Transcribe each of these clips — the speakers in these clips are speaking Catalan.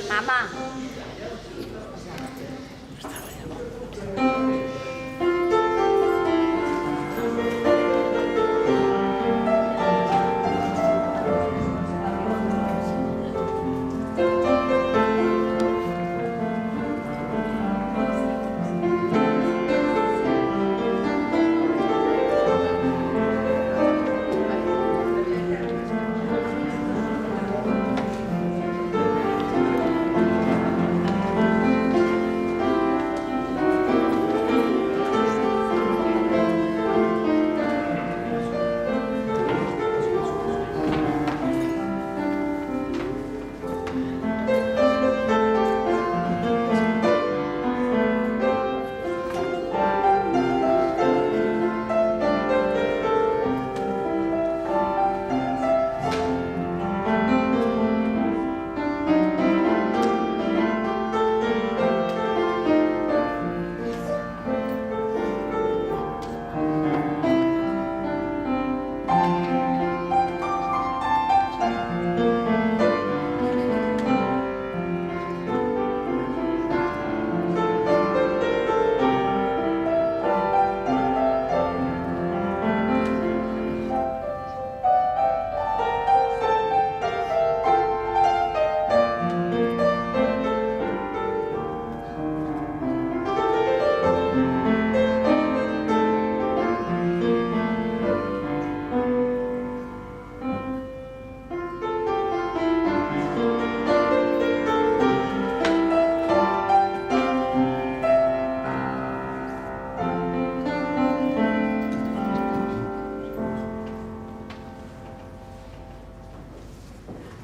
Mama.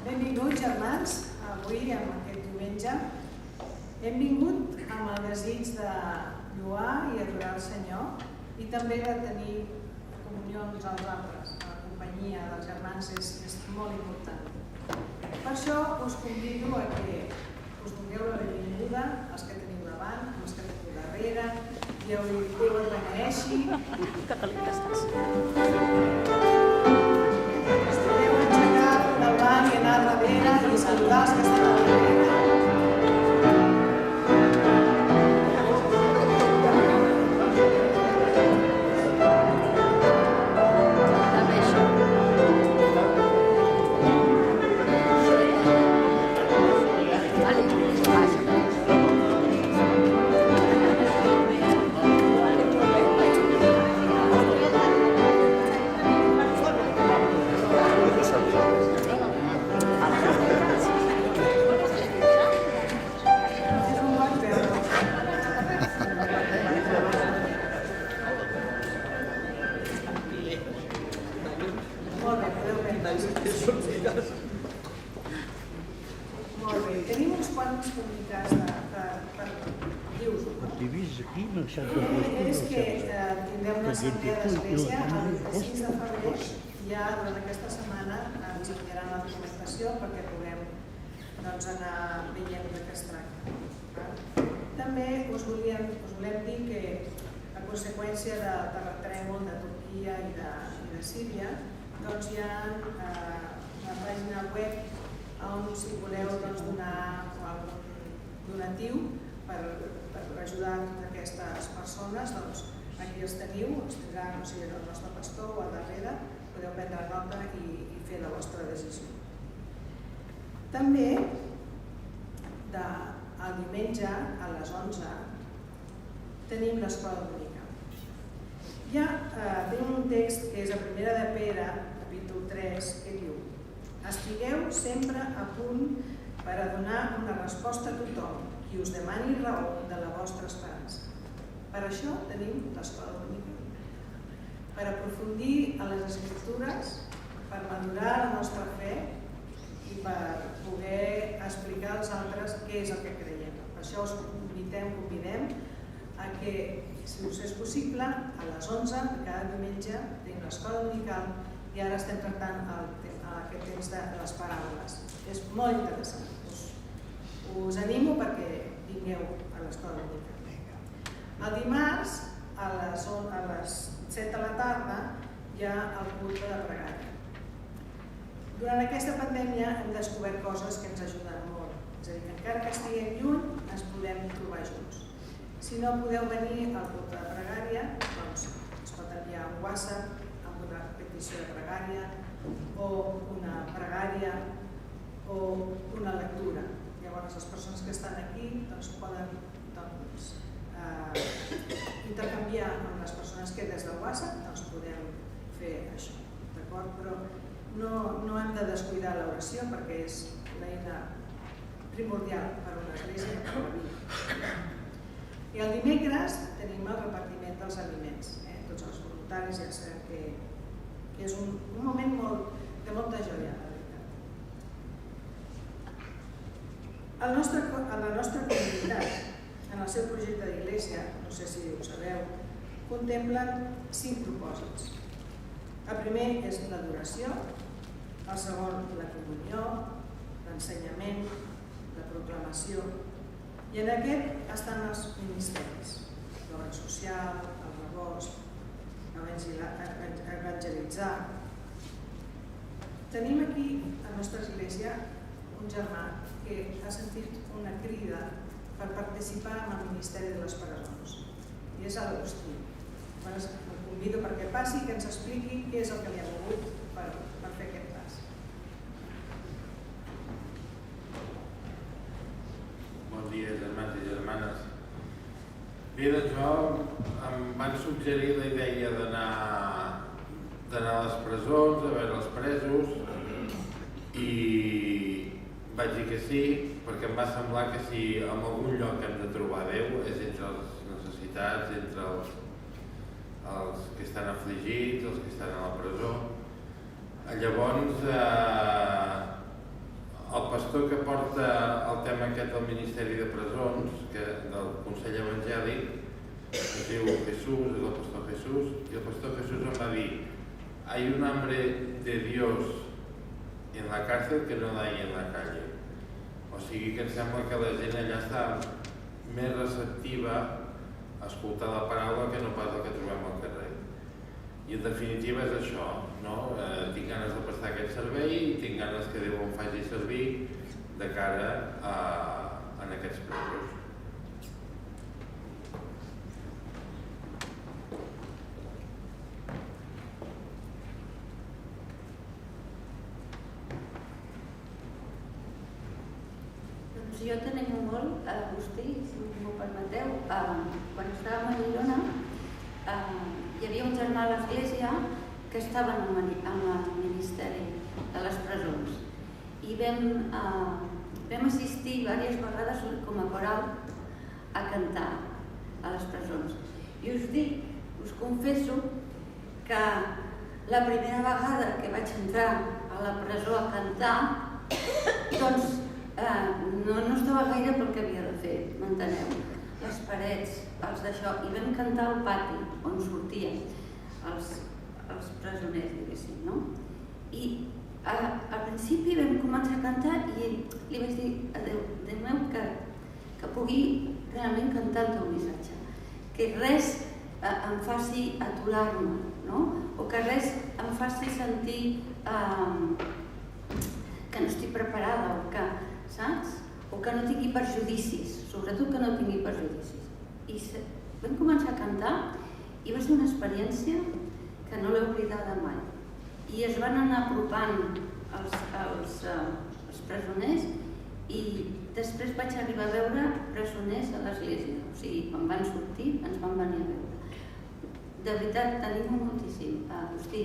Benvinguts, germans, avui, en aquest diumenge. Hem vingut amb el desig de lloar i adorar el Senyor i també de tenir comunió amb els altres. La companyia dels germans és molt important. Per això us convido a que us doneu la benvinguda als que teniu davant, als que teniu darrere, i Déu et beneeixi. Davant i anar darrere i saludar els que estan a darrere. Molt bé, tenim uns quants comunicats per dir-vos-ho. És que tindrem una assemblea d'església el 26 de febrer. Ja durant aquesta setmana ens enviaran la documentació perquè puguem anar veient de què es tracta. També us volem dir que a conseqüència del terratrèmol de Turquia i de Síria hi ha una pàgina web on si voleu donar algun donatiu per ajudar aquestes persones, aquí els teniu, els tindrà el nostre pastor o al darrere, podeu prendre nota i fer la vostra decisió. També el diumenge a les 11 tenim l'escola dominical. Ja tenim un text que és a Primera de Pere, capítol 3, que diu: estigueu sempre a punt per a donar una resposta a tothom qui us demani raó de la vostra esperança. Per això tenim l'escola dominical. Per aprofundir en les Escriptures, per madurar la nostra fe i per poder explicar als altres què és el que creiem. Per això us convidem a que, si us és possible, a les 11 de cada diumenge tenim l'escola dominical i ara estem tractant aquest temps de les paraules. És molt interessant. Us animo perquè vingueu a l'escola dominical. El dimarts, a les 7 de la tarda, hi ha el culte de pregària. Durant aquesta pandèmia hem descobert coses que ens ajuden molt. És a dir, que encara que estiguem lluny, ens podem trobar junts. Si no podeu venir al grup de pregària, doncs es pot enviar un WhatsApp amb una petició de pregària o una pregària o una lectura. Llavors, les persones que estan aquí poden intercanviar amb les persones que des del WhatsApp podem fer això. Però no hem de descuidar l'oració perquè és l'eina primordial per a una església i per a la vida. I el dimecres tenim el repartiment dels aliments. Tots els voluntaris ja sabem que és un moment de molta joia. A la nostra comunitat, en el seu projecte d'Iglésia, no sé si ho sabeu, contemplen 5 propòsits. El primer és l'adoració, el segon la comunió, l'ensenyament, la proclamació, i en aquest estan els ministeris, l'obra social, el rebost, evangelitzar. Tenim aquí a la nostra església un germà que ha sentit una crida per participar en el Ministeri de les Presons, i és l'Agustí. El convido perquè passi i que ens expliqui què és el que li ha mogut per fer aquest pas. Bon dia, germans i germanes. Bé, doncs em van suggerir la idea d'anar a les presons, a veure els presos, i vaig dir que sí, perquè em va semblar que si en algun lloc hem de trobar Déu és entre les necessitats, entre els que estan afligits, els que estan a la presó. Llavors, el pastor que porta el tema aquest del Ministeri de Presons, del Consell Evangèlic, es diu Jesús, és el pastor Jesús, i el pastor Jesús em va dir: hay un hambre de Dios en la cárcel que no hay en la calle. O sigui que em sembla que la gent allà està més receptiva a escoltar la paraula que no pas el que trobem al carrer. I en definitiva és això, no? Tinc ganes de prestar aquest servei i tinc ganes que Déu em faci servir de cara a aquests presos. Jo t'animo molt, Agustí, si m'ho permeteu. Quan estàvem a Girona, hi havia un germà a l'església que estava en el Ministeri de les Presons i vam assistir diverses vegades com a coral a cantar a les presons. I us dic, us confesso que la primera vegada que vaig entrar a la presó a cantar, doncs no estava gaire pel que havia de fer, m'enteneu? Les parets, els d'això, i vam cantar al pati on sortien els presoners, diguéssim, no? I al principi vam començar a cantar i li vaig dir a Déu meu que pugui realment cantar el teu missatge, que res em faci aturar-me, no? O que res em faci sentir que no estic preparada o que, saps? O que no tingui perjudicis, sobretot que no tingui perjudicis. I vam començar a cantar i va ser una experiència que no l'he oblidada mai. I es van anar apropant els presoners i després vaig arribar a veure presoners a l'església. O sigui, quan van sortir ens van venir a veure. De veritat, t'animo moltíssim, Agustí.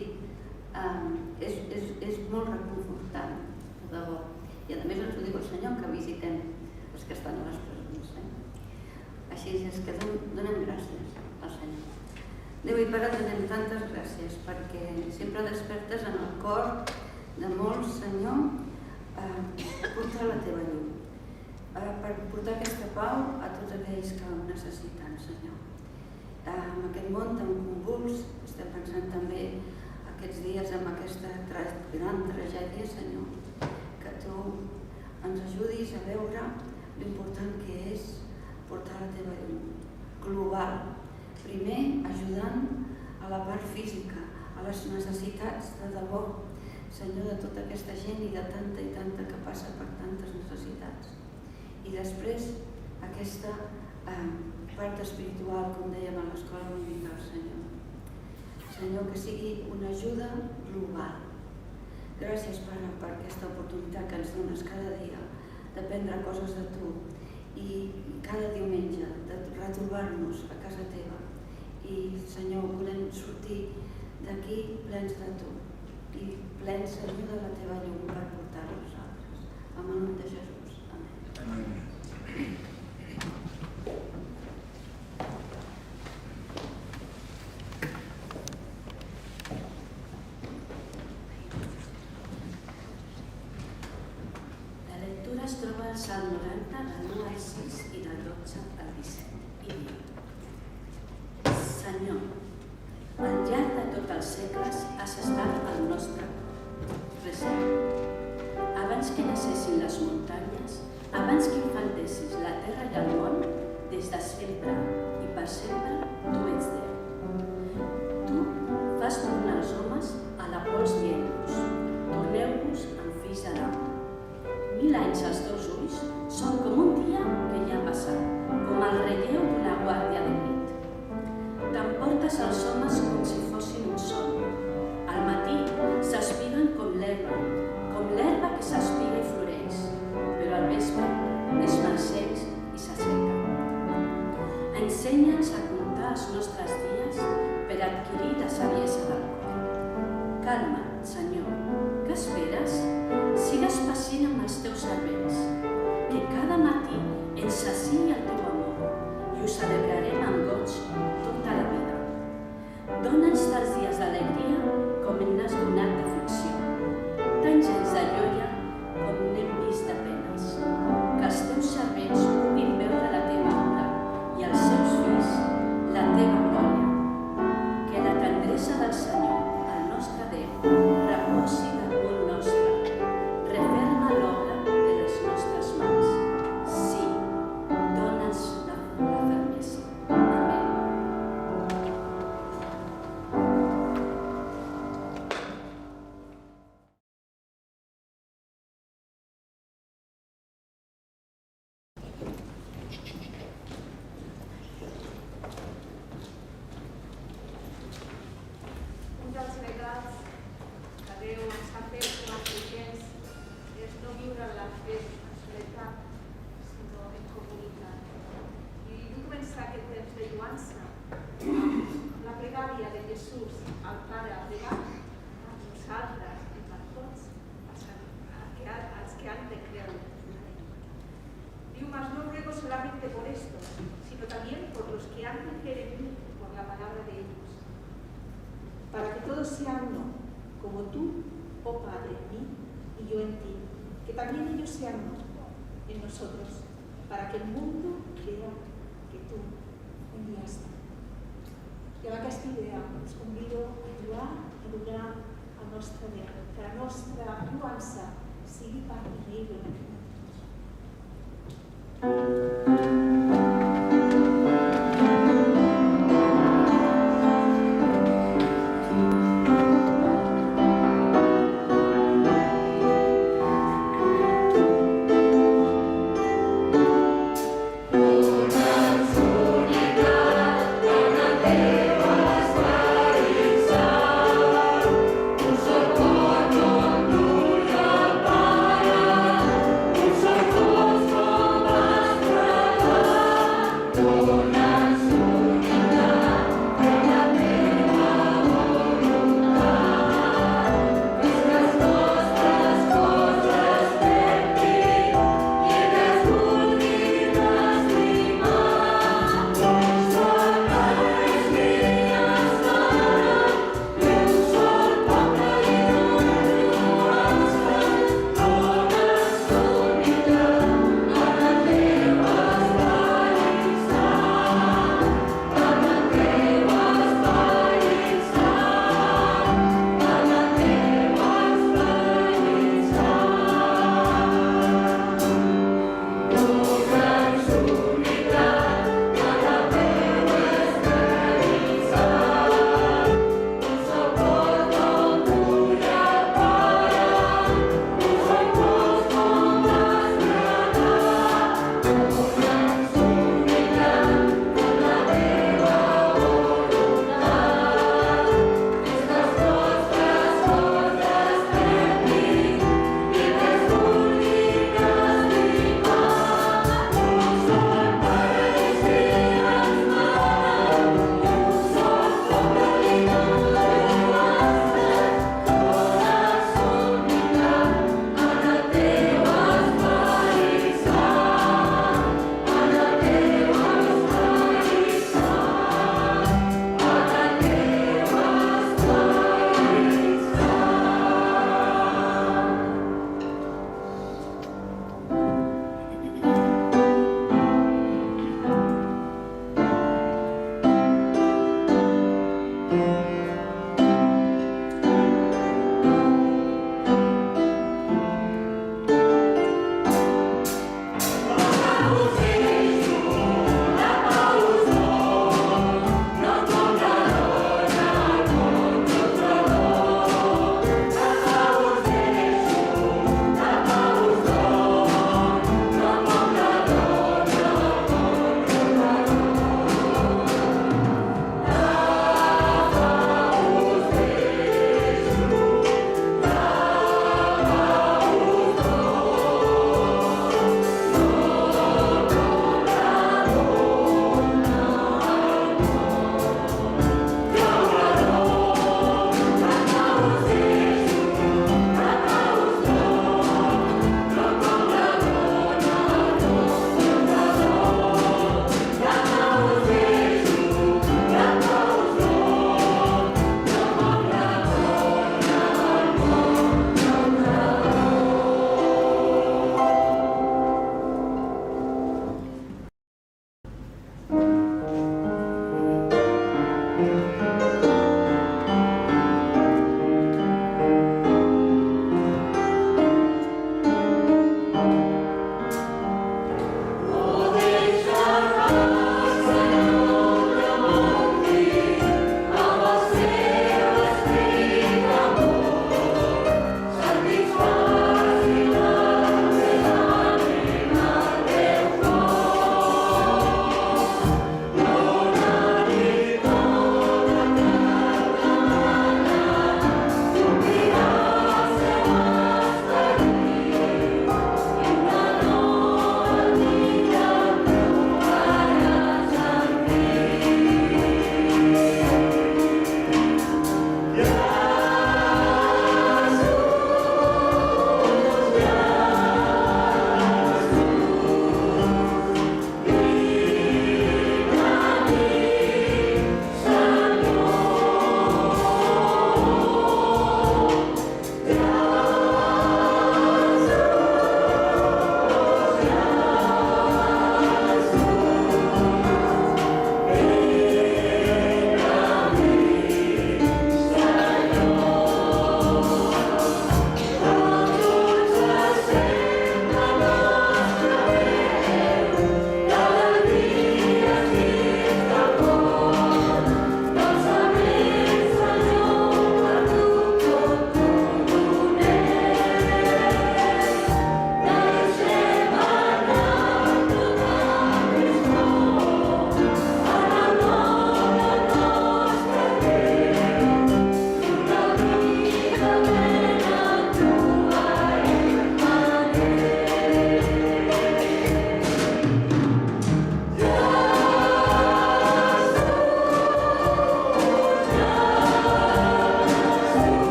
És molt reconfortant, de debò. I a més ens ho diu el Senyor, que visitem els que estan a les presons. Així és que donem gràcies al Senyor. Déu i Pare, donem tantes gràcies perquè sempre despertes en el cor de molts, Senyor, portar la teva llum, per portar aquesta pau a tots aquells que ho necessiten, Senyor. En aquest món tan convuls, estem pensant també aquests dies en aquesta gran tragèdia, Senyor, que tu ens ajudis a veure l'important que és portar la teva llum global. Primer, ajudant a la part física, a les necessitats de debò. Senyor, de tota aquesta gent i de tanta i tanta que passa per tantes necessitats. I després, aquesta part espiritual, com dèiem a l'escola dominical, Senyor. Senyor, que sigui una ajuda global. Gràcies, Pare, per aquesta oportunitat que ens dones cada dia d'aprendre coses de Tu i cada diumenge de retrobar-nos a casa Teva. I, Senyor, volem sortir d'aquí plens de Tu i plens, Senyor, de la Teva llum per portar-ho a nosaltres. En el nom de Jesús. Amén. La lectura es troba al Salm 90, del 1 al 6 i del 12 al 17. I diu: Senyor, al llarg de tots els segles has estat al nostre present. Abans que naixessin les muntanyes, abans que infantessis la terra i el món, des de sempre i per sempre, Tu ets Déu. Tu fas tornar els homes a la pols dient-los: torneu-vos en fills d'Adam. 1000 anys als teus ulls són com un dia que ja ha passat, com el relleu d'una guàrdia de nit. T'emportes els homes com si fossin un son. Al matí s'espiguen com l'herba que s'espiga i floreix, però al vespre es marceix i s'asseca. Ensenya'ns a comptar els nostres dies per adquirir la saviesa del cor. Calma't, Senyor, què esperes? Sigues pacient amb els teus servents, que cada matí ens saciï el teu amor i ho celebrarem amb goig tota la vida. Dóna'ns tants dies d'alegria com en n'has donat d'aflicció, tants anys de lloia com n'hem vist de penes. Que els teus servents puguin veure la teva obra i els seus fills la teva glòria. Que la tendresa del Senyor, el nostre Déu, reposi damunt nostre. Referma l'obra de les nostres mans. Sí, dóna'ns la fermesa. Amén. Un dels regals que Déu ens ha fet com a cristians és no viure la fe en soledat, sinó en comunitat. I vull començar aquest temps de lluança amb la pregària de Jesús al Pare pregat a nosaltres i per tots els que han de creure. Diu: mas no ruego solamente por estos, sino también por los que han de creer en mí por la palabra de ellos, para que todos sean uno, como tú, oh Padre, en mí y yo en ti, que también ellos sean uno en nosotros, para que el mundo crea que tú enviaste. I amb aquesta idea us convido a lluar, a adorar el nostre Déu, que la nostra lluança sigui particible en aquest moment. Soccorro, non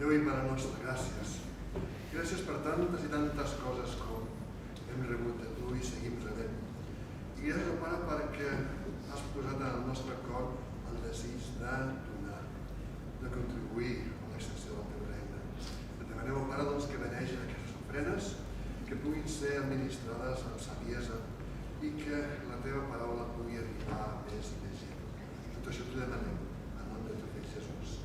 Déu i Mare Nostra, gràcies. Gràcies per tantes i tantes coses com hem rebut de tu i seguim rebent. I gràcies, Pare, perquè has posat en el nostre cor el desig de donar, de contribuir a l'extensió del teu regne. Et demanem, Pare, doncs, que beneixin aquestes ofrenes, que puguin ser administrades amb saviesa i que la teva paraula pugui arribar a més i més gent. Tot això t'ho demanem, en nom de teu fill Jesús.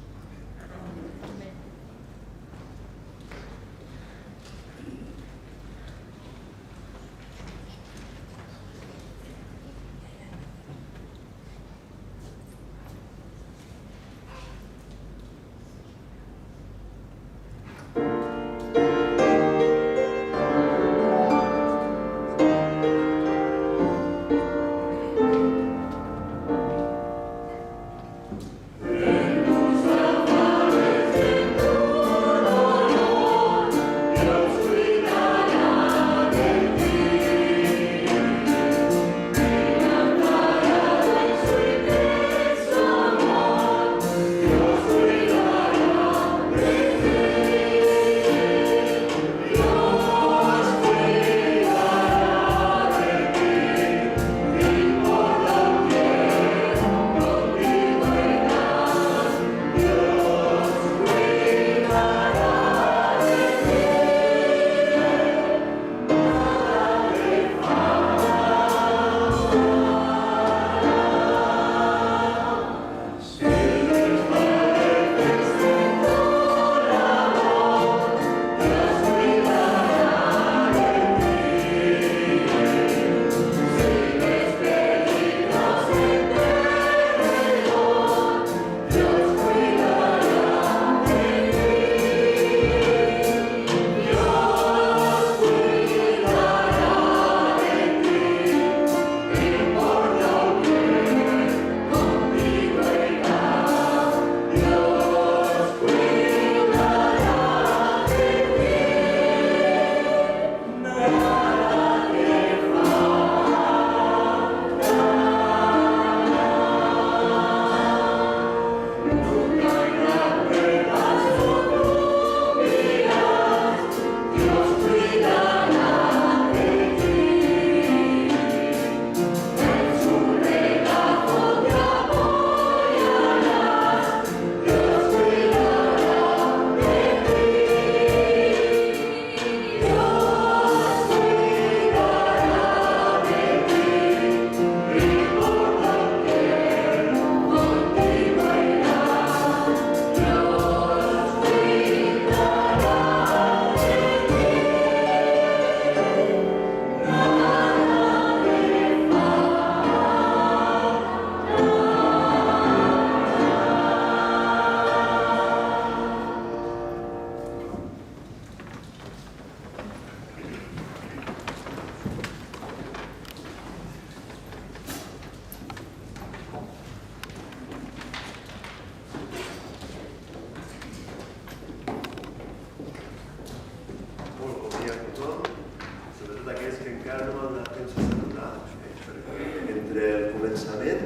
Amén.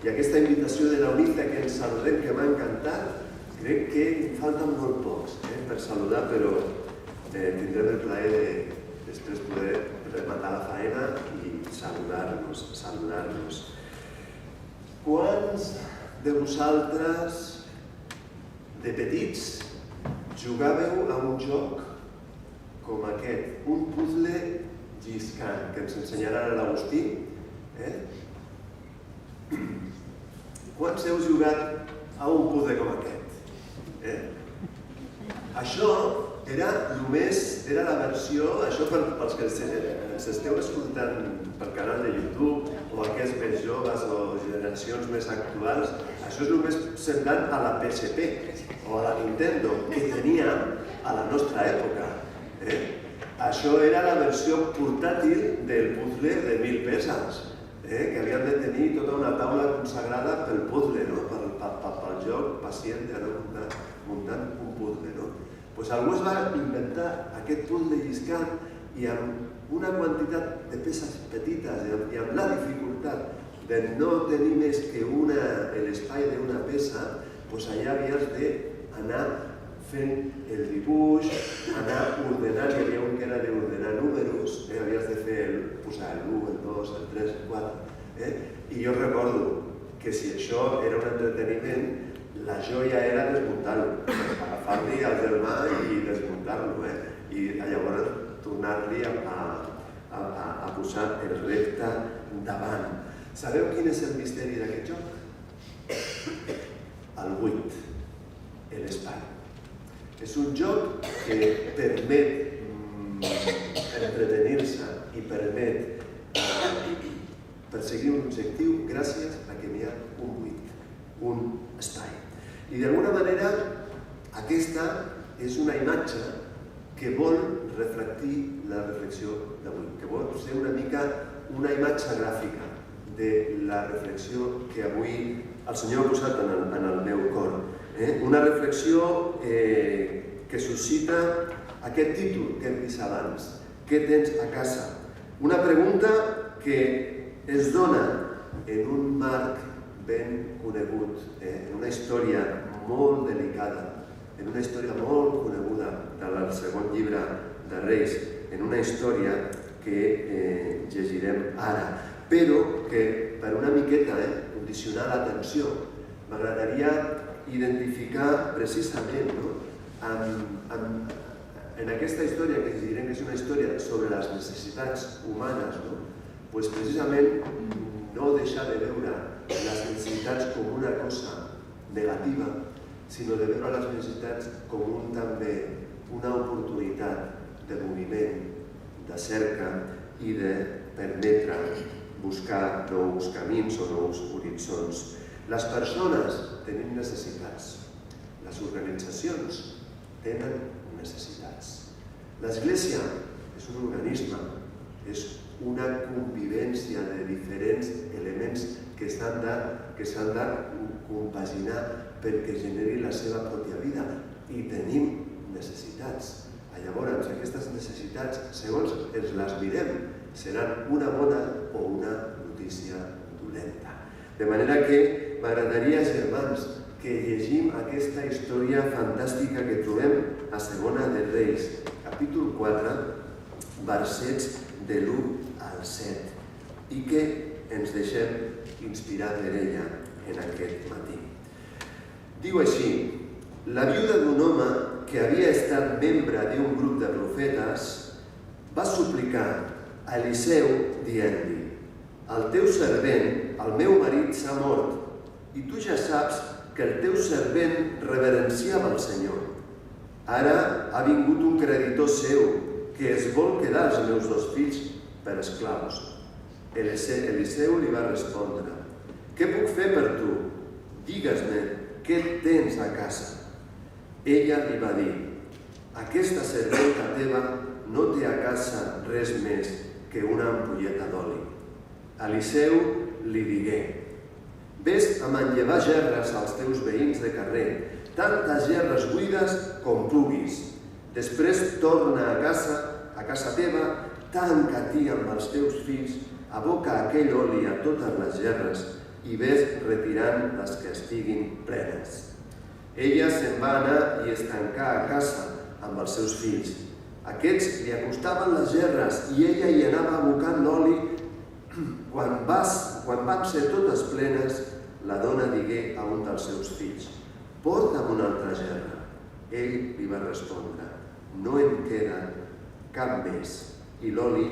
I aquesta invitació de l'Eunice que ens saludem, que m'ha encantat, crec que falten molt pocs per saludar, però tindrem el plaer de després poder rematar la faena i saludar-nos. Quants de vosaltres, de petits, jugàveu a un joc com aquest, un puzzle lliscant, que ens ensenyarà l'Agustí? Quants heu jugat a un puzzle com aquest? Això era la versió, això pels que ens esteu escoltant pel canal de YouTube, o aquests més joves o generacions més actuals, això és només semblant a la PSP o a la Nintendo que teníem a la nostra època. Això era la versió portàtil del puzzle de 1000 peces, que havien de tenir tota una taula consagrada pel puzzle, pel joc pacient d'anar muntant un puzzle. Doncs algú es va inventar aquest puzzle lliscant i amb una quantitat de peces petites i amb la dificultat de no tenir més que l'espai d'una peça, doncs allà havies d'anar fent el dibuix, anar ordenant, hi havia un que era d'ordenar números, havies de posar l'1, el 2, el 3, el 4, i jo recordo que si això era un entreteniment, la joia era desmuntar-lo, agafar-li al germà i desmuntar-lo, i llavors tornar-li a posar el repte davant. Sabeu quin és el misteri d'aquest joc? El buit, l'espai. És un joc que permet entretenir-se i permet perseguir un objectiu gràcies a que n'hi ha un buit, un espai. I d'alguna manera aquesta és una imatge que vol reflectir la reflexió d'avui, que vol ser una mica una imatge gràfica de la reflexió que avui el Senyor ha posat en el meu cor. Una reflexió que suscita aquest títol que hem vist abans, què tens a casa? Una pregunta que es dona en un marc ben conegut, en una història molt delicada, en una història molt coneguda del segon llibre de Reis, en una història que llegirem ara, però que per una miqueta condicionar l'atenció m'agradaria identificar precisament en aquesta història que direm que és una història sobre les necessitats humanes, precisament no deixar de veure les necessitats com una cosa negativa, sinó de veure les necessitats com també una oportunitat de moviment, de cerca i de permetre buscar nous camins o nous horitzons. Les persones tenen necessitats, les organitzacions tenen necessitats. L'Església és un organisme, és una convivència de diferents elements que s'han de compaginar perquè generi la seva pròpia vida i tenim necessitats. Llavors, aquestes necessitats, segons ens les mirem, seran una bona o una notícia dolenta. De manera que m'agradaria, germans, que llegim aquesta història fantàstica que trobem a Segona de Reis, capítol 4, versets de l'1 al 7, i que ens deixem inspirar per ella en aquest matí. Diu així: la viuda d'un home que havia estat membre d'un grup de profetes va suplicar a Eliseu dient-li: el teu servent, el meu marit, s'ha mort, i tu ja saps que el teu servent reverenciava el Senyor. Ara ha vingut un creditor seu que es vol quedar els meus 2 fills per esclaus. Eliseu li va respondre: què puc fer per tu? Digues-me, què tens a casa? Ella li va dir: aquesta serventa teva no té a casa res més que una ampolleta d'oli. Eliseu li digué: ves a manllevar gerres als teus veïns de carrer, tantes gerres buides com puguis. Després torna a casa teva, tanca-t'hi amb els teus fills, aboca aquell oli a totes les gerres i ves retirant les que estiguin plenes. Ella se'n va anar i es tancà a casa amb els seus fills. Aquests li acostaven les gerres i ella hi anava abocant l'oli. Quan van ser totes plenes, la dona digué a un dels seus fills: porta'm una altra gerra. Ell li va respondre: no em queda cap més, i l'oli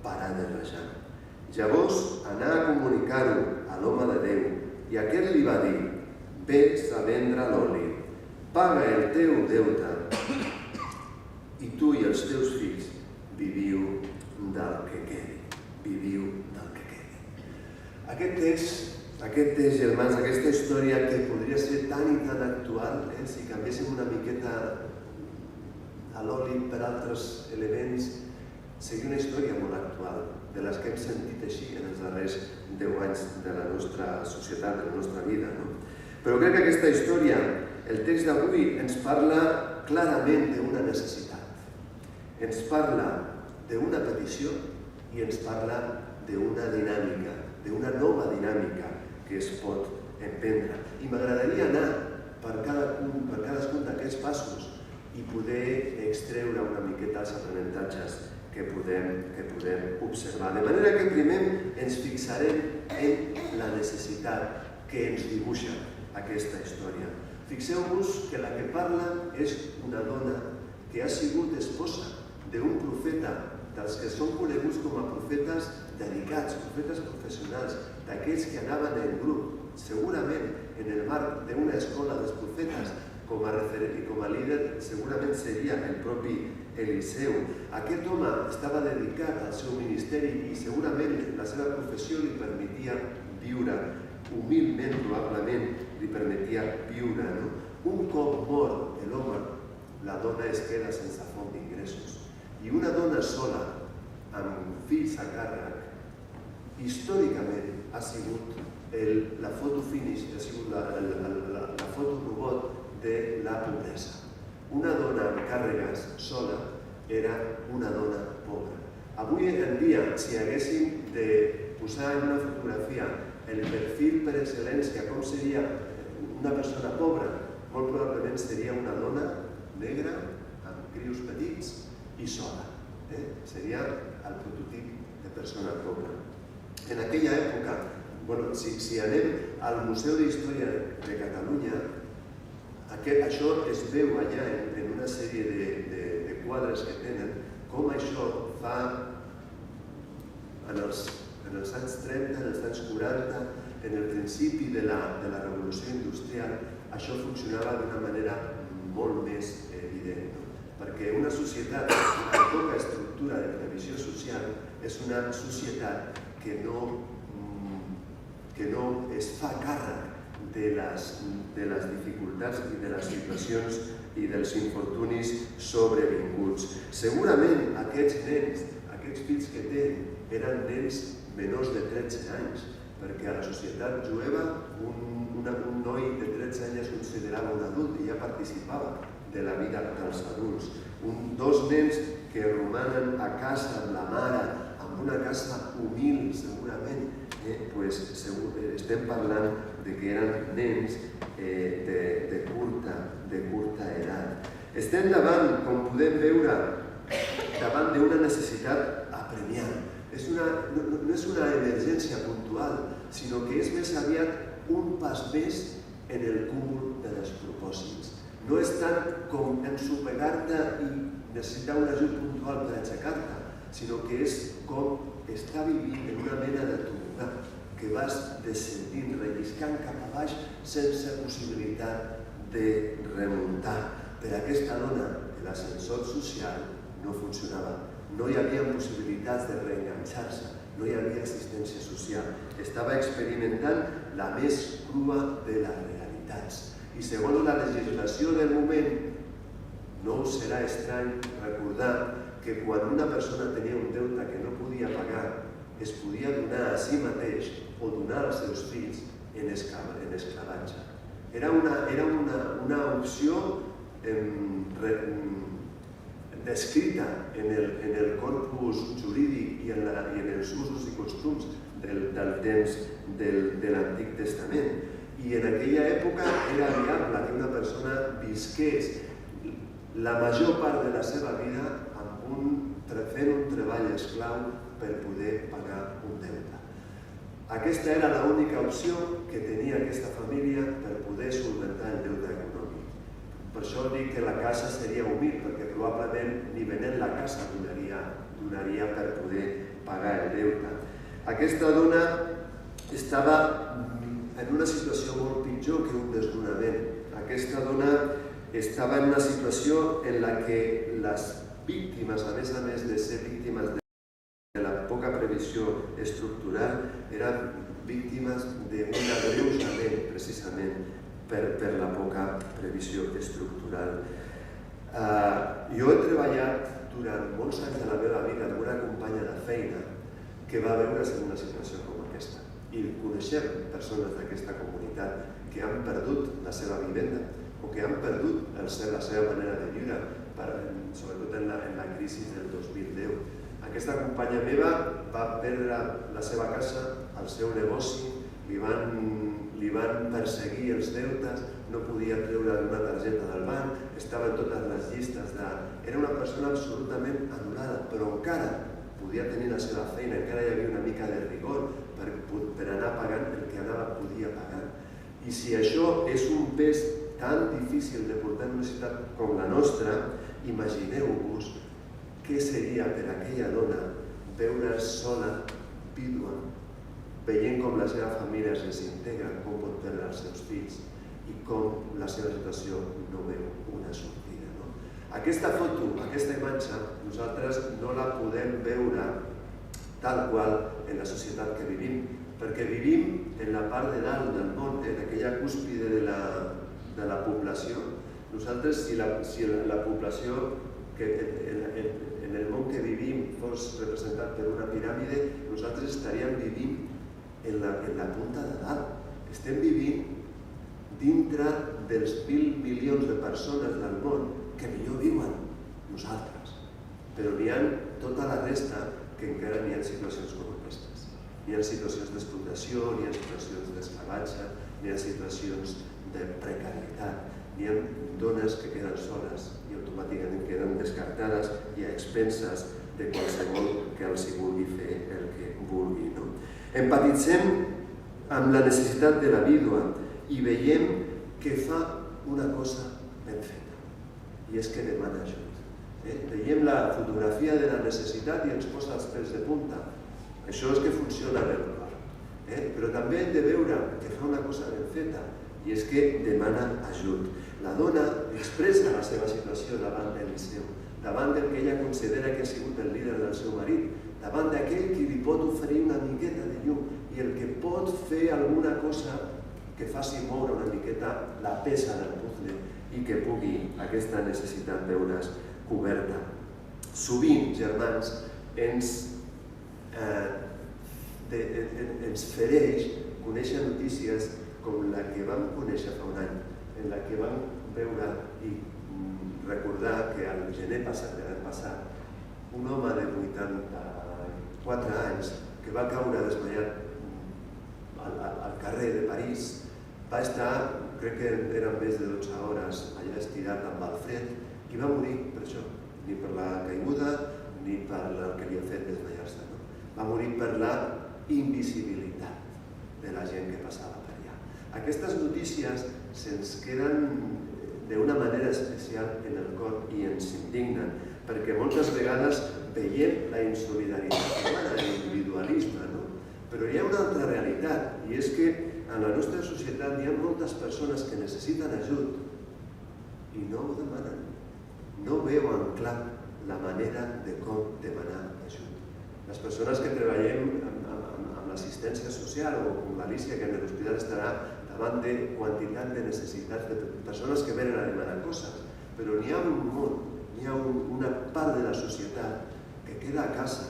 parà de rajar. Llavors anà a comunicar-ho a l'home de Déu, i aquest li va dir: ves a vendre l'oli, paga el teu deute, i tu i els teus fills viviu del que quedi. Viviu del que quedi. Aquest text, germans, aquesta història que podria ser tan i tan actual, si canviéssim una miqueta a l'oli per altres elements, seria una història molt actual, de les que hem sentit així en els darrers 10 anys de la nostra societat, de la nostra vida. Però crec que aquesta història, el text d'avui, ens parla clarament d'una necessitat. Ens parla d'una petició i ens parla d'una dinàmica, d'una nova dinàmica que es pot emprendre. I m'agradaria anar per cadascun d'aquests passos i poder extreure una miqueta els aprenentatges que podem observar. De manera que primer ens fixarem en la necessitat que ens dibuixa aquesta història. Fixeu-vos que la que parla és una dona que ha sigut esposa d'un profeta, dels que són coneguts com a profetes dedicats, profetes professionals, d'aquells que anaven en grup, segurament en el marc d'una escola dels profetes, com a líder segurament seria el propi Eliseu. Aquest home estava dedicat al seu ministeri i segurament la seva professió li permetia viure humilment, probablement li permetia viure. Un cop mort l'home, la dona es queda sense font d'ingressos. I una dona sola, amb fills a càrrec, històricament ha sigut la foto finish, ha sigut la foto robot de la pobresa. Una dona amb càrregues sola era una dona pobra. Avui en dia, si haguéssim de posar en una fotografia el perfil per excel·lència, com seria una persona pobra, molt probablement seria una dona negra, amb crios petits i sola. Seria el prototip de persona pobra. En aquella època, si anem al Museu d'Història de Catalunya, això es veu allà en una sèrie de quadres que tenen, com això fa en els anys 30, en els anys 40, en el principi de la revolució industrial, això funcionava d'una manera molt més evident. Perquè una societat amb poca estructura de previsió social és una societat que no es fa càrrec de les dificultats i de les situacions i dels infortunis sobrevinguts. Segurament aquests nens, aquests fills que tenen, eren nens menors de 13 anys, perquè a la societat jueva un noi de 13 anys es considerava un adult i ja participava de la vida dels adults. Dos nens que romanen a casa amb la mare, amb una casa humil, segurament, estem parlant de que eren nens de curta edat. Estem davant, com podem veure, davant d'una necessitat apremiant. No és una emergència puntual, sinó que és més aviat un pas més en el cúmul de despropòsits. No és tant com ensopegar-te i necessitar un ajut puntual per aixecar-te, sinó que és com estar vivint en una mena de toboggà que vas descendint, relliscant cap a baix sense possibilitat de remuntar. Per aquesta dona, l'ascensor social no funcionava. No hi havia possibilitats de reenganxar-se, no hi havia assistència social. Estava experimentant la més crua de les realitats. I segons la legislació del moment, no us serà estrany recordar que quan una persona tenia un deute que no podia pagar, es podia donar a si mateix o donar als seus fills en esclavatge. Era una opció descrita en el corpus jurídic i en els usos i costums del temps de l'Antic Testament. I en aquella època era viable que una persona visqués la major part de la seva vida fent un treball esclau per poder pagar un deute. Aquesta era l'única opció que tenia aquesta família per poder solventar el deute econòmic. Per això dic que la casa seria humil, perquè probablement ni venent la casa donaria per poder pagar el deute. Aquesta dona estava en una situació molt pitjor que un desnonament. Aquesta dona estava en una situació en la que les víctimes, a més de ser víctimes de la poca previsió estructural, eren víctimes d'un agreujament precisament per la poca previsió estructural. Jo he treballat durant molts anys de la meva vida amb una companya de feina que va veure's en una situació com aquesta. I coneixem persones d'aquesta comunitat que han perdut la seva vivenda o que han perdut la seva manera de viure, sobretot en la crisi del 2010. Aquesta companya meva va perdre la seva casa, el seu negoci, li li van perseguir els deutes, no podia treure una targeta del banc, estava en totes les llistes de... Era una persona absolutament anul·lada, però encara podia tenir la seva feina, encara hi havia una mica de rigor per anar pagant el que podia pagar. I si això és un pes tan difícil de portar en una ciutat com la nostra, imagineu-vos què seria per aquella dona veure's sola, vídua, veient com la seva família es desintegra, com pot perdre els seus fills i com la seva situació no veu una sortida. Aquesta foto, aquesta imatge, nosaltres no la podem veure tal qual en la societat que vivim, perquè vivim en la part de dalt del món, en aquella cúspide de la població. Nosaltres, si la població en el món que vivim fos representat per una piràmide, nosaltres estaríem vivint en la punta de dalt. Estem vivint dintre dels 1.000 milions de persones del món que millor viuen nosaltres. Però n'hi ha tota la resta que encara n'hi ha situacions com aquestes. N'hi ha situacions d'explotació, n'hi ha situacions d'esclavatge, n'hi ha situacions de precarietat, n'hi ha dones que queden soles i automàticament queden descartades i a expenses de qualsevol que els vulgui fer el que vulgui. Empatitzem amb la necessitat de la vídua i veiem que fa una cosa ben feta, i és que demana ajut. Veiem la fotografia de la necessitat i ens posa els pèls de punta. Això és que funciona en el cor. Però també hem de veure que fa una cosa ben feta, i és que demana ajut. La dona expressa la seva situació davant del seu, davant del que ella considera que ha sigut el líder del seu marit, davant d'aquell que li pot oferir una miqueta de llum i el que pot fer alguna cosa que faci moure una miqueta la peça del puzzle i que pugui aquesta necessitat veure's coberta. Sovint, germans, ens fereix conèixer notícies com la que vam conèixer fa un any, en la que vam veure i recordar que al gener passat de l'any passat un home de 84 anys que va caure desmaiat al carrer de París va estar, crec que eren més de 12 hores allà estirat amb el fred i va morir per això, ni per la caiguda ni per el que li ha fet desmaiar-se. Va morir per la invisibilitat de la gent que passava per allà. Aquestes notícies se'ns queden d'una manera especial en el cor i ens indignen, perquè moltes vegades veiem la insolidaritat humana, l'individualisme, però hi ha una altra realitat, i és que en la nostra societat hi ha moltes persones que necessiten ajut i no ho demanen, no veuen clar la manera de com demanar ajut. Les persones que treballem amb l'assistència social o com l'Alícia, que en l'hospital estarà davant de quantitat de necessitats de persones que venen a demanar coses, però n'hi ha un món, n'hi ha una part de la societat que queda a casa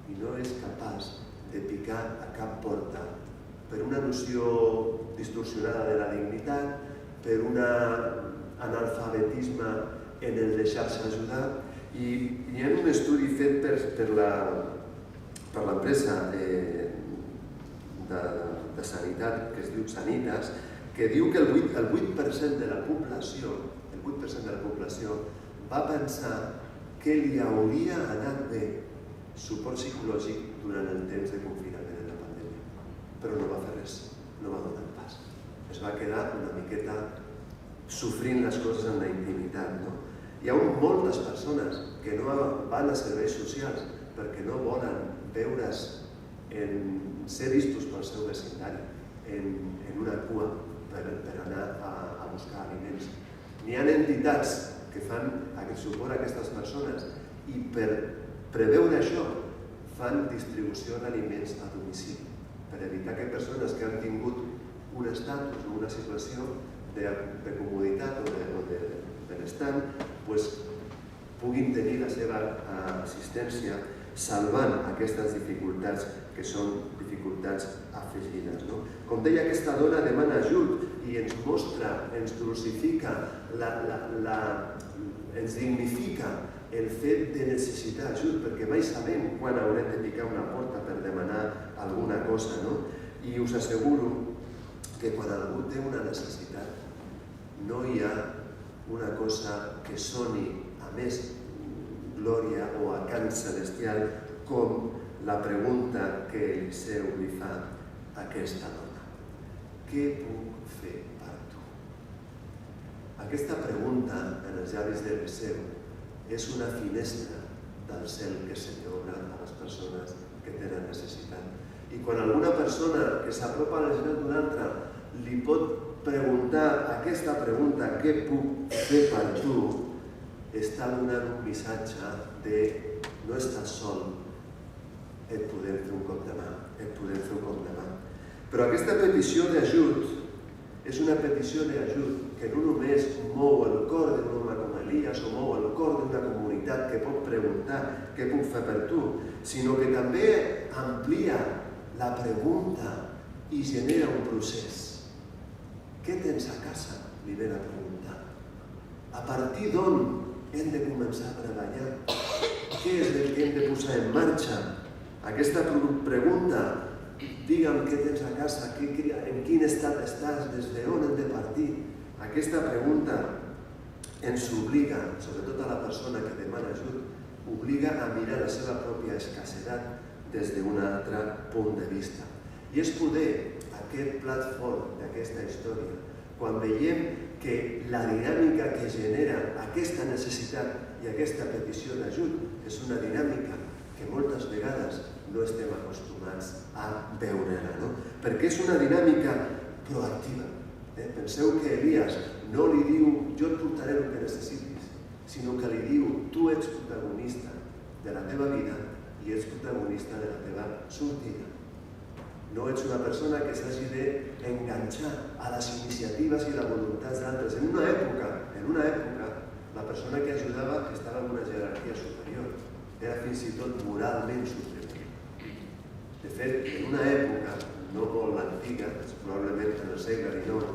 i no és capaç de picar a cap porta per una noció distorsionada de la dignitat, per un analfabetisme en el deixar-se ajudar. I hi ha un estudi fet per l'empresa de sanitat que es diu Sanitas, que diu que el 8% de la població va pensar que li hauria anat bé suport psicològic durant el temps de confinament de la pandèmia, però no va fer res, no va donar pas. Es va quedar una miqueta sofrint les coses en la intimitat. Hi ha moltes persones que no van a serveis socials perquè no volen veure's ser vistos pel seu vecindari en una cua per anar a buscar aliments. N'hi ha entitats que fan suport a aquestes persones i per preveure això fan distribució d'aliments a domicili per evitar que persones que han tingut un estatus o una situació de comoditat o de benestant puguin tenir la seva assistència salvant aquestes dificultats que són dificultats afegides. Com deia, aquesta dona demana ajut i ens mostra, ens crucifica, ens dignifica el fet de necessitar ajut, perquè mai sabem quan haurem de picar una porta per demanar alguna cosa. I us asseguro que quan algú té una necessitat no hi ha una cosa que soni a més glòria o a cant celestial com la pregunta que Eliseu li fa a aquesta dona. Què puc fer per tu? Aquesta pregunta en els llavis d'Eliseu és una finestra del cel que se li obre a les persones que tenen necessitat. I quan alguna persona que s'apropa a la necessitat d'una altra li pot preguntar aquesta pregunta, què puc fer per tu, està donant un missatge de no estàs sol, et podem fer un cop de mà, et podem fer un cop de mà. Però aquesta petició d'ajut és una petició d'ajut que no només mou el cor d'un home com Elias o mou el cor d'una comunitat que pot preguntar què puc fer per tu, sinó que també amplia la pregunta i genera un procés. Què tens a casa? Li ven a preguntar. A partir d'on hem de començar a treballar? Què és el que hem de posar en marxa? Aquesta pregunta, digue'm què tens a casa, en quin estat estàs, des d'on hem de partir. Aquesta pregunta ens obliga, sobretot a la persona que demana ajut, obliga a mirar la seva pròpia escassedat des d'un altre punt de vista. I és poder aquest plat fort d'aquesta història, quan veiem que la dinàmica que genera aquesta necessitat i aquesta petició d'ajut és una dinàmica que moltes vegades no estem acostumats a veure-la, no? Perquè és una dinàmica proactiva. Penseu que Elias no li diu jo et portaré el que necessitis, sinó que li diu tu ets protagonista de la teva vida i ets protagonista de la teva sortida. No ets una persona que s'hagi d'enganxar a les iniciatives i les voluntats d'altres. En una època, la persona que ajudava estava en una jerarquia superior. Era fins i tot moralment superior. De fet, en una època, no molt antiga, probablement en el segle XIX,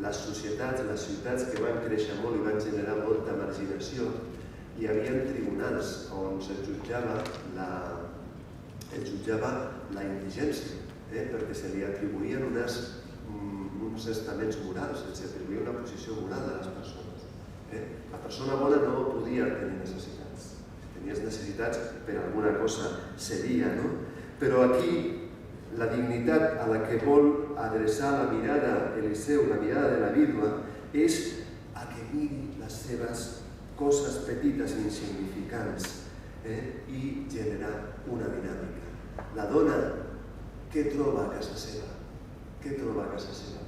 les societats, les ciutats que van créixer molt i van generar molta marginació, hi havia tribunals on es jutjava la indigència, perquè se li atribuïen uns estaments morals, se li atribuïa una posició moral a les persones. La persona bona no podia tenir necessitats. Si tenies necessitats, per alguna cosa seria, no? Però aquí la dignitat a la que vol adreçar la mirada Eliseu, la mirada de la vídua, és a que miri les seves coses petites i insignificants i generar una dinàmica. La dona, què troba a casa seva? Què troba a casa seva?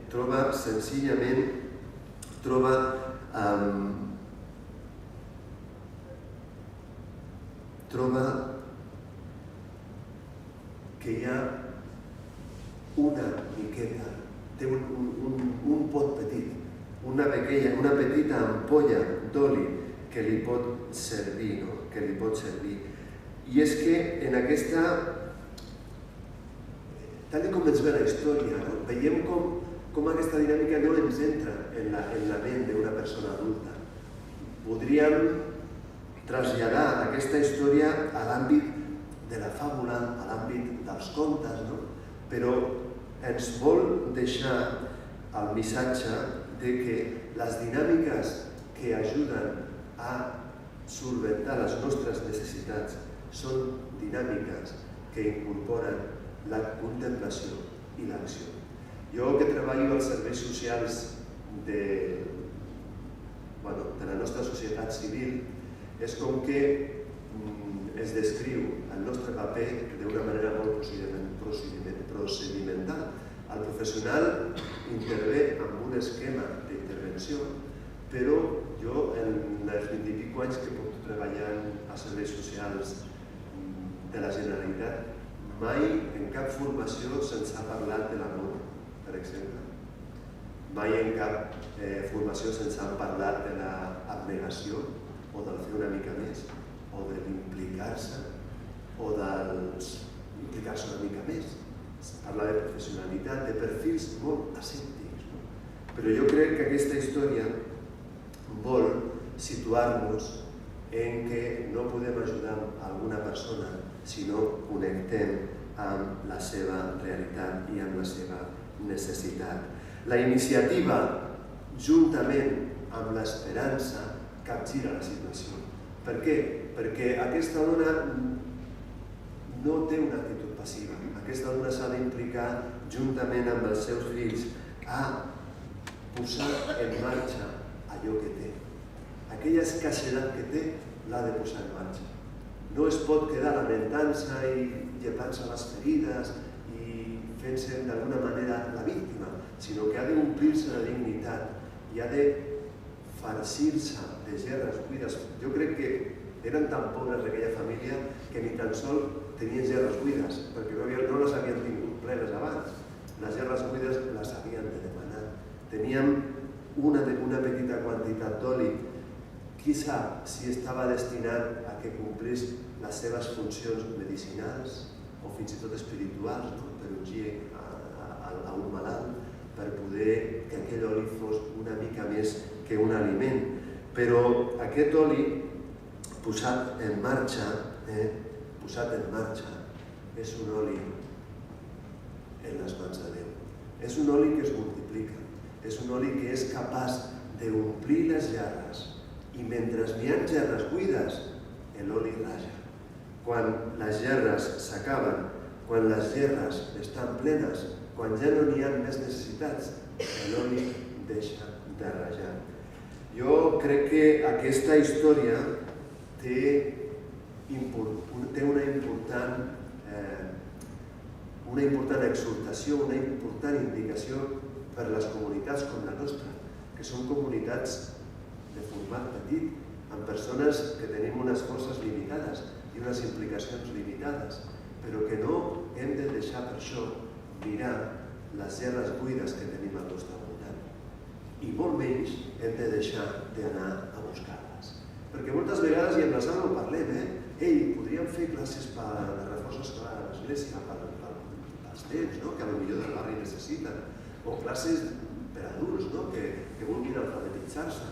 Troba senzillament, troba que hi ha una miqueta, té un pot petit, una petita ampolla d'oli que li pot servir, que li pot servir. I és que en aquesta, tal com ens ve la història, veiem com aquesta dinàmica no ens entra en la ment d'una persona adulta. Podríem traslladar aquesta història a l'àmbit de la fàbula, a l'àmbit dels contes, però ens vol deixar el missatge de que les dinàmiques que ajuden a solventar les nostres necessitats són dinàmiques que incorporen la contemplació i l'acció. Jo que treballo als serveis socials de la nostra societat civil, és com que es descriu el nostre paper d'una manera molt procedimental. El professional intervé amb un esquema d'intervenció, però jo, en els 20 i pico anys que puc treballar als serveis socials de la Generalitat, mai en cap formació se'ns ha parlat de l'amor, per exemple. Mai en cap formació se'ns ha parlat de l'abnegació o del fer una mica més, o de l'implicar-se, o d'implicar-se una mica més. Es parla de professionalitat, de perfils molt ascèptics. Però jo crec que aquesta història vol situar-nos en què no podem ajudar alguna persona si no connectem amb la seva realitat i amb la seva necessitat. La iniciativa, juntament amb l'esperança, capgira la situació. Per què? Perquè aquesta dona no té una actitud passiva. Aquesta dona s'ha d'implicar juntament amb els seus fills a posar en marxa allò que té. Aquella escassedat que té l'ha de posar en marxa. No es pot quedar lamentant-se i llepant-se les ferides i fent-se d'alguna manera la víctima, sinó que ha d'omplir-se de dignitat i ha de farcir-se de gerres buides. Jo crec que eren tan pobres d'aquella família que ni tan sol tenien gerres buides, perquè no les havien tingut plenes abans. Les gerres buides les havien de demanar. Teníem una petita quantitat d'oli. Qui sap si estava destinat a que complís les seves funcions medicinals o fins i tot espirituals, per ungir a un malalt, per poder que aquell oli fos una mica més que un aliment. Però aquest oli posat en marxa és un oli en les mans de Déu. És un oli que es multiplica, és un oli que és capaç d'omplir les gerres i mentre n'hi ha gerres buides, l'oli raja. Quan les gerres s'acaben, quan les gerres estan plenes, quan ja no n'hi ha més necessitats, l'oli deixa de rajar. Jo crec que aquesta història té una important exhortació, una important indicació per a les comunitats com la nostra, que són comunitats de format petit, amb persones que tenim unes forces limitades i unes implicacions limitades, però que no hem de deixar per això mirar les gerres buides que tenim al nostre voltant. I molt menys hem de deixar d'anar a buscar-les. Perquè moltes vegades, i amb la Sala ho parlem, podríem fer classes de reforç escolar a l'església pels nens, que potser del barri necessiten, o classes per adults que vulguin alfabetitzar-se.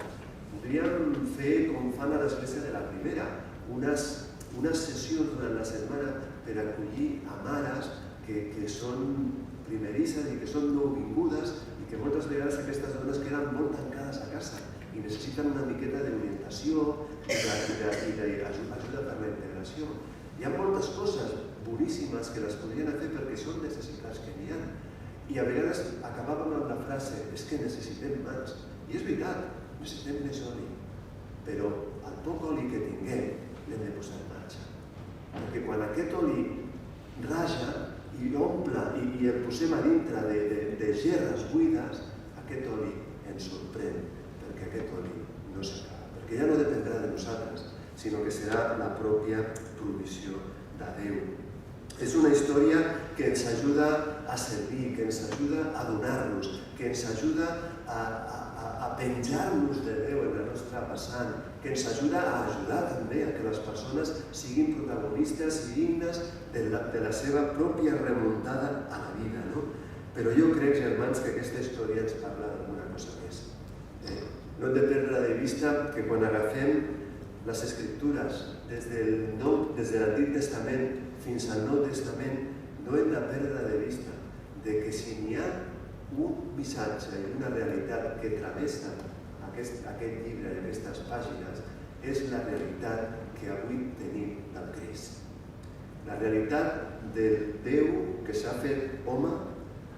Podríem fer, com fan a l'església de la Primera, unes sessions durant la setmana per acollir a mares que són primerisses i que són nouvingudes i que moltes vegades aquestes dones queden molt tancades a casa i necessiten una miqueta d'orientació i d'ajuda per la integració. Hi ha moltes coses boníssimes que les podrien fer perquè són necessitats que n'hi ha. I a vegades acabàvem amb la frase és que necessitem mans. I és veritat, necessitem més oli. Però el poc oli que tinguem l'hem de posar en marxa. Perquè quan aquest oli raja i omple i el posem a dintre de gerres buides, aquest oli ens sorprèn, perquè aquest oli no s'acaba. Perquè ja no dependrà de nosaltres, sinó que serà la pròpia provisió de Déu. És una història que ens ajuda a servir, que ens ajuda a donar-nos, que ens ajuda a penjar-nos de Déu en la nostra vessant, que ens ajuda a ajudar també a que les persones siguin protagonistes i dignes de la seva pròpia remuntada a la vida. Però jo crec, germans, que aquesta història ens parla d'alguna cosa més. No hem de perdre de vista que quan agafem les Escriptures des de l'Antic Testament fins al Nou Testament, no hem de perdre de vista que si n'hi ha un missatge i una realitat que travessa aquest llibre i aquestes pàgines, és la realitat que avui tenim del Crist. La realitat del Déu que s'ha fet home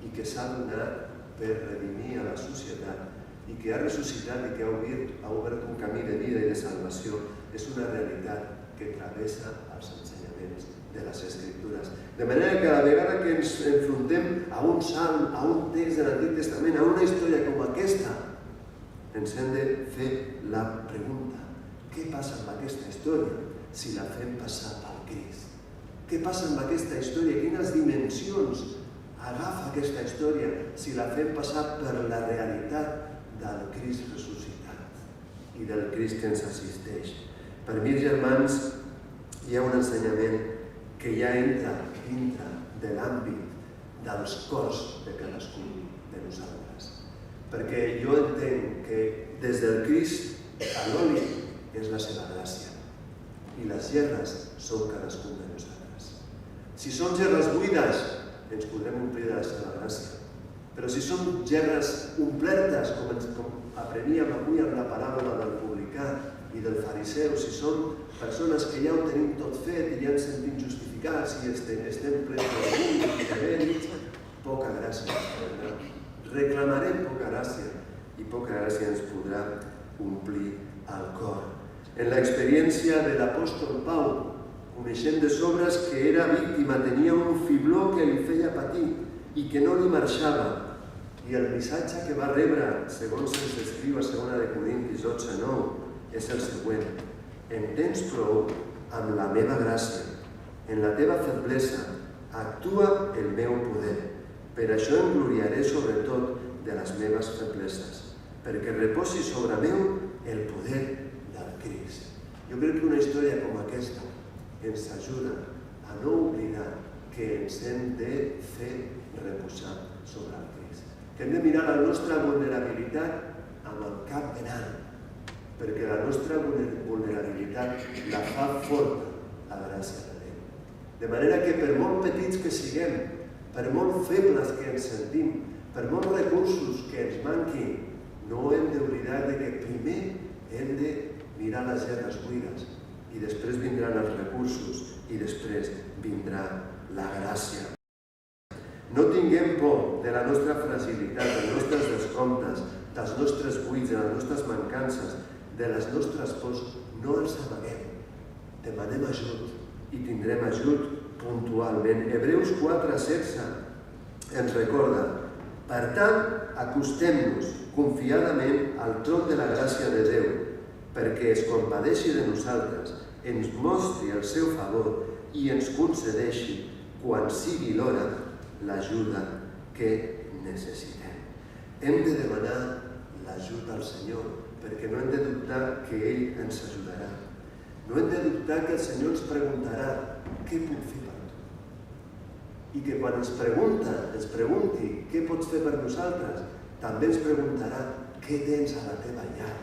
i que s'ha donat per redimir a la societat i que ha ressuscitat i que ha obert un camí de vida i de salvació, és una realitat que travessa els ensenyaments de les Escriptures. De manera que a la vegada que ens enfrontem a un salm, a un text de l'Antic Testament, a una història com aquesta, ens hem de fer la pregunta: què passa amb aquesta història si la fem passar pel Crist? Què passa amb aquesta història? Quines dimensions agafa aquesta història si la fem passar per la realitat del Crist ressuscitat i del Crist que ens assisteix? Per mi, germans, hi ha un ensenyament que ja entra dintre de l'àmbit dels cors de cadascun de nosaltres. Perquè jo entenc que des del Crist a l'oli és la seva gràcia i les gerres són cadascun de nosaltres. Si són gerres buides, ens podrem omplir de la seva gràcia. Però si són gerres complertes, com apreníem avui amb la paràbola del publicà i del fariseu, si són persones que ja ho tenim tot fet i ja ens sentim justificats i estem plens d'orgull i de mèrits, poca gràcia ens prendrà. Reclamarem poca gràcia i poca gràcia ens podrà omplir el cor. En l'experiència de l'apòstol Pau, coneixem de sobres que era víctima, tenia un fibló que li feia patir i que no li marxava. I el missatge que va rebre, segons ens escriu a 2 Corintis 12:9, és el següent: en tens prou amb la meva gràcia, en la teva feblesa actua el meu poder. Per això em gloriaré sobretot de les meves febleses, perquè reposi sobre meu el poder del Crist. Jo crec que una història com aquesta ens ajuda a no oblidar que ens hem de fer reposar sobre el Crist. Que hem de mirar la nostra vulnerabilitat amb el cap ben alt, perquè la nostra vulnerabilitat la fa forta la gràcia de Déu. De manera que per molt petits que siguem, per molt febles que ens sentim, per molts recursos que ens manquin, no hem d'oblidar que primer hem de mirar les gerres buides i després vindran els recursos i després vindrà la gràcia. No tinguem por de la nostra fragilitat, dels nostres descomptes, dels nostres buits, de les nostres mancances, de les nostres pors. No els amaguem. Demanem ajut i tindrem ajut puntualment. Hebreus 4:16 ens recorda: per tant, acostem-nos confiadament al tron de la gràcia de Déu, perquè es compadeixi de nosaltres, ens mostri el seu favor i ens concedeixi, quan sigui l'hora, l'ajuda que necessitem. Hem de demanar l'ajut al Senyor, perquè no hem de dubtar que ell ens ajudarà. No hem de dubtar que el Senyor ens preguntarà: què puc fer per tu? I que quan ens pregunti què pots fer per nosaltres, també ens preguntarà què tens a la teva llar.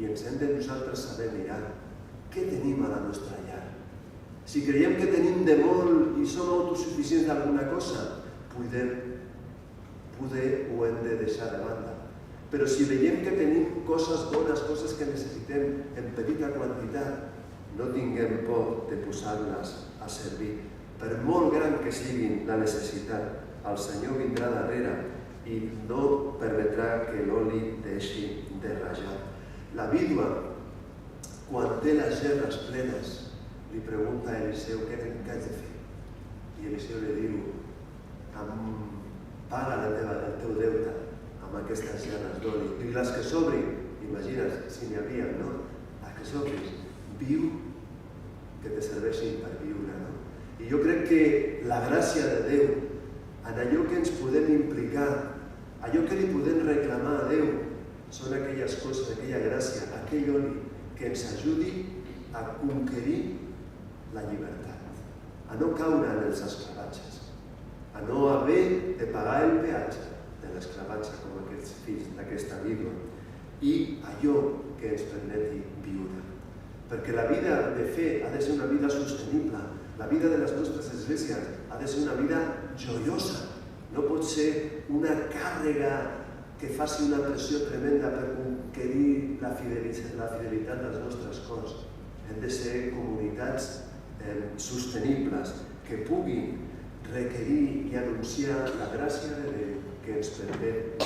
I ens hem de nosaltres saber mirar què tenim a la nostra llar. Si creiem que tenim de molt i som autosuficients d'alguna cosa, poder ho hem de deixar de banda. Però si veiem que tenim coses bones, coses que necessitem en petita quantitat, no tinguem por de posar-les a servir. Per molt gran que sigui la necessitat, el Senyor vindrà darrere i no permetrà que l'oli deixi de rajar. La vídua, quan té les gerres plenes, li pregunta a Eliseu què haig de fer. I Eliseu li diu: paga el teu deute amb aquestes gerres d'oli. I les que sobrin, imagina't si n'hi havia, no? Les que sobrin, viu, que te serveixin per viure, no? I jo crec que la gràcia de Déu, en allò que ens podem implicar, allò que li podem reclamar a Déu, són aquelles coses, aquella gràcia, aquell oli que ens ajudi a conquerir la llibertat, a no caure en els esclavatges, a no haver de pagar el peatge de l'esclavatge com aquests fills d'aquesta vídua, i allò que ens permeti viure. Perquè la vida de fe ha de ser una vida sostenible, la vida de les nostres esglésies ha de ser una vida joiosa, no pot ser una càrrega que faci una pressió tremenda per conquerir la fidelitat dels nostres cors. Hem de ser comunitats sostenibles que puguin requerir i anunciar la gràcia de Déu que ens permet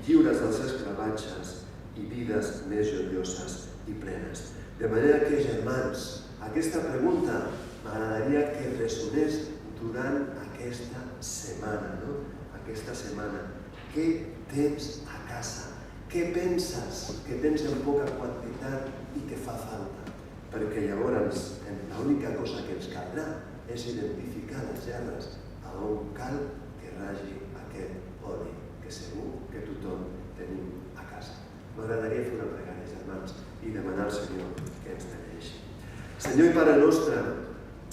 lliures dels esclavatges i vides més joioses i plenes. De manera que, germans, aquesta pregunta m'agradaria que ressonés durant aquesta setmana, no? Aquesta setmana. Què tens a casa? Què penses que tens en poca quantitat i que fa falta? Perquè llavors l'única cosa que ens caldrà és identificar les gerres a on cal que ragi aquest oli, que segur que tothom tenim a casa. M'agradaria fer una pregària, germans, i demanar al Senyor que ens beneixi. Senyor i Pare nostre,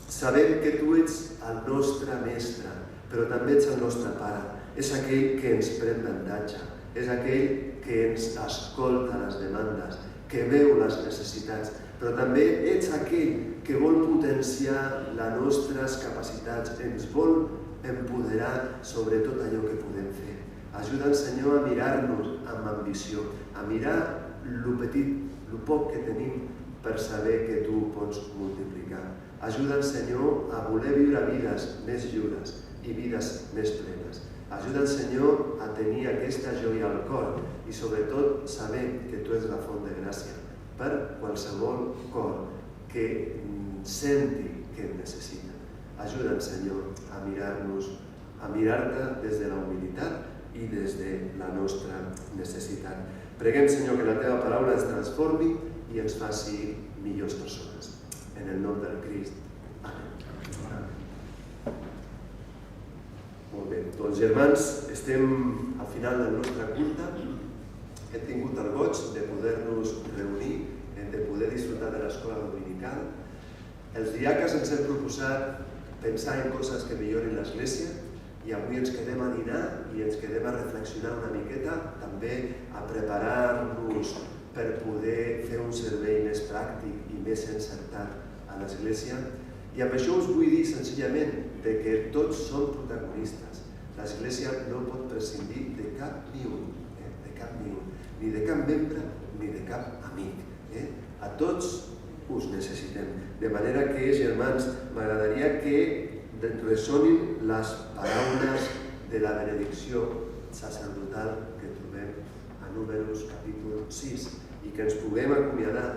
sabem que tu ets el nostre mestre, però també ets el nostre Pare. És aquell que ens pren avantatge, és aquell que ens escolta les demandes, que veu les necessitats, però també ets aquell que vol potenciar les nostres capacitats, ens vol empoderar sobre tot allò que podem fer. Ajuda'ns, Senyor, a mirar-nos amb ambició, a mirar lo petit, lo poc que tenim per saber que tu pots multiplicar. Ajuda'ns, Senyor, a voler viure vides més lliures i vides més plenes. Ajuda'ns, Senyor, a tenir aquesta joia al cor i sobretot saber que tu ets la font de gràcia per qualsevol cor que senti que et necessita. Ajuda'ns, Senyor, a mirar-nos, a mirar-te des de la humilitat i des de la nostra necessitat. Preguem, Senyor, que la teva paraula ens transformi i ens faci millors persones. En el nom del Crist. Amén. Molt bé. Doncs, germans, estem al final del nostre culte. Hem tingut el goig de poder-nos reunir, de poder disfrutar de l'escola dominical. Els diaques ens hem proposat pensar en coses que millorin l'Església i avui ens quedem a dinar i ens quedem a reflexionar una miqueta, també a preparar-nos per poder fer un servei més pràctic i més encertat a l'Església. I amb això us vull dir senzillament que tots som protagonistes. L'Església no pot prescindir de cap ni un, ni de cap membre ni de cap amic. A tots us necessitem. De manera que, germans, m'agradaria que ressonin les paraules de la benedicció sacerdotal que trobem a Números capítol 6 i que ens puguem acomiadar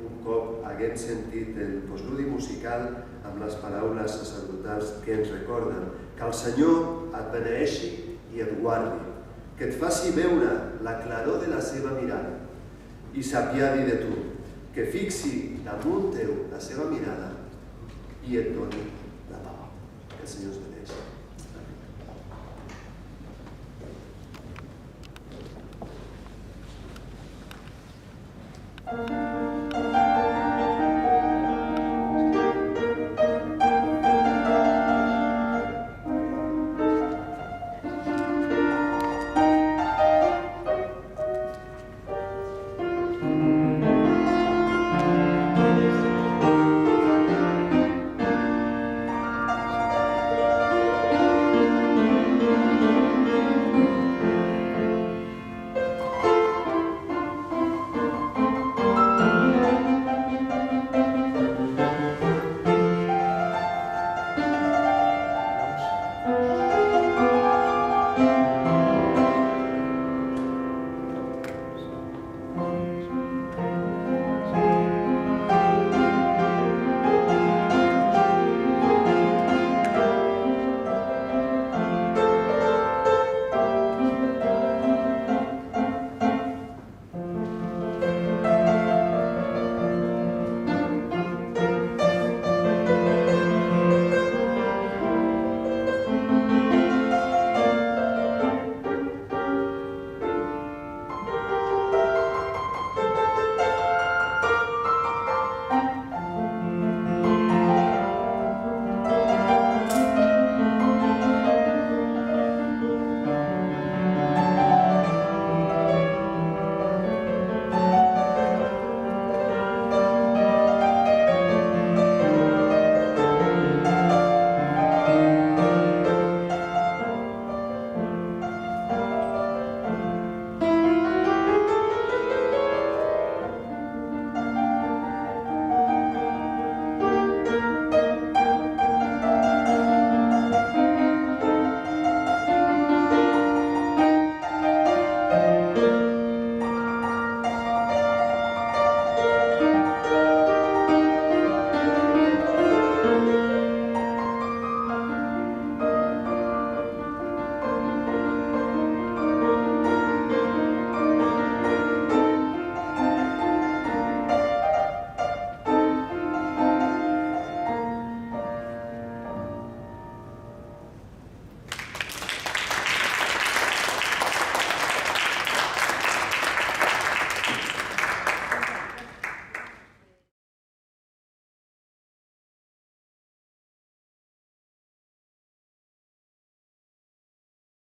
un cop haguem sentit el posludi musical amb les paraules sacerdotals que ens recorden que el Senyor et beneeixi i et guardi, que et faci veure la claror de la seva mirada i s'apiadi de tu, que fixi damunt teu la seva mirada i et doni la pau. Que el Senyor us beneixi.